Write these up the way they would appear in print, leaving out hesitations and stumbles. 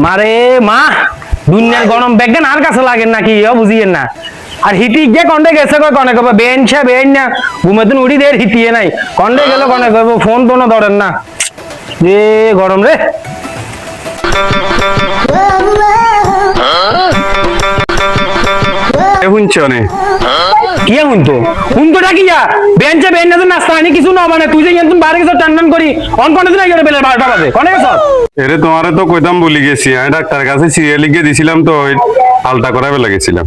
মারে মা দুনিয়ার গরম ব্যাগটা আর কাছে লাগে নাকি বুঝিয়েন না আর হিটি গিয়ে কন্ডে গেছে কনে কবে বেঞ্চা বেন না ঘুমাতুন উড়ি দের হিটিয়ে নাই কন্ডে গেল কনে কবে ফোন টোনও ধরেন না যে গরম রে শুনছনে কিয়া হুনতো হুনতোটা কিয়া বেঞ্চা বেন না তো নাস্তা আনি কিছু না মানে তুই যে তুই বাইরে গেছ টান টান করি অন কোনে দিন আগে বেলা 12টা বাজে কোনে গেছ এরে তোমারে তো কইতাম ভুলি গেছি আমি ডাক্তার কাছে সিরিয়াল লিখে দিছিলাম তো আলটা করাবে লাগেছিলাম।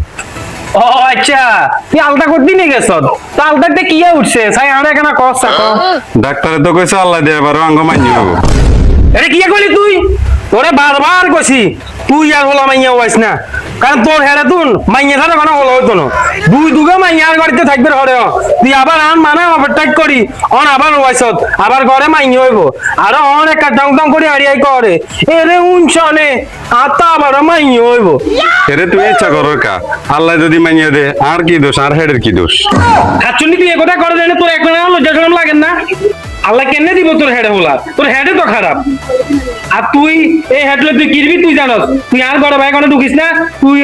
ও আচ্ছা তুই আলতা করতে নিয়ে গেছ তো আলতাতে কিয়া উঠছে ছাই আমরা এখানে কষ্ট ডাক্তারে তো কইছে আল্লাহ দিয়ে এবারও আঙ্গ মানি হবো। আরে কি কইলি তুই তোরে বারবার কইছি তুই আর হলা মাইয়া হইস না কারণ তোর হেরে তুন মাইয়া ছাড়া কোনো হলো হইতো না দুই দুগা মাইয়া আর বাড়িতে থাকবে ঘরে তুই আবার আন মানে ওভারটেক করি অন আবার হইছত আবার ঘরে মাইয়া হইব আর অন একটা ডং ডং করে আড়িয়াই করে এরে উনছনে আতা আবার মাইয়া হইব এরে তুই ইচ্ছা করো কা আল্লাহ যদি মানিয়ে দে আর কি দোষ আর হেডের কি দোষ। খাচ্ছুনি তুই একথা করে দেন তোর একটা লজ্জা শরম লাগেন না আল্লাহ কেন দিব তোর হেডে হলা তোর হেডে তো খারাপ আর তুই এই হেডলে তুই কিরবি তুই জানস তুই আর বড় ভাই কোনো ঢুকিস না তুই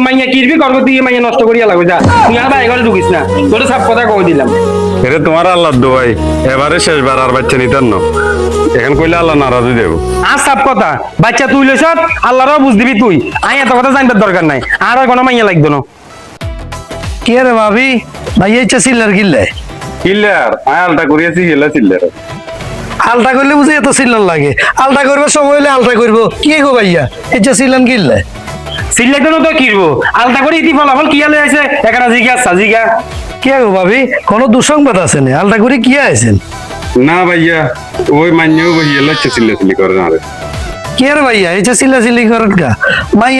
মাইয়া কিরবি করবো তুই মাইয়া নষ্ট করিয়া লাগবে যা তুই আর ভাই ঘরে ঢুকিস না তোর সব কথা কই দিলাম এরে তোমার আল্লাহ দোয়াই এবারে শেষবার আর বাচ্চা নিতেন না এখন কইলে আল্লাহ নারাজ হয়ে যাবো। আর সব কথা বাচ্চা তুই লইছ আল্লাহরও বুঝ দিবি তুই আই এত কথা জানবার দরকার নাই আর কোনো মাইয়া লাগবে না কি রে ভাবি ভাই ইচ্ছা সিল্লার কিনলে কিল্লার আয় আলটা করিয়াছি গেলা চিল্লার আলটা করলে বুঝি এত সিল্লার লাগে আলটা করবো সময় হলে আলটা করবো কি গো ভাইয়া ইচ্ছা সিল্লান কিনলে সিল্লাইতে তো কিরবো আলতা করে ইতি ফলাফল কিয়া লই আছে এখানে জিজ্ঞাসা জিজ্ঞা কি গো ভাবি কোনো দুঃসংবাদ আছে না আলটা করে কি আছেন না ভাইয়া ওই মান্যও বহিয়ে লচ্ছে চিল্লা চিল্লি করে না রে। কি রে ভাইয়া ইচ্ছা সিল্লা সিল্লি করেন কা মাইয়া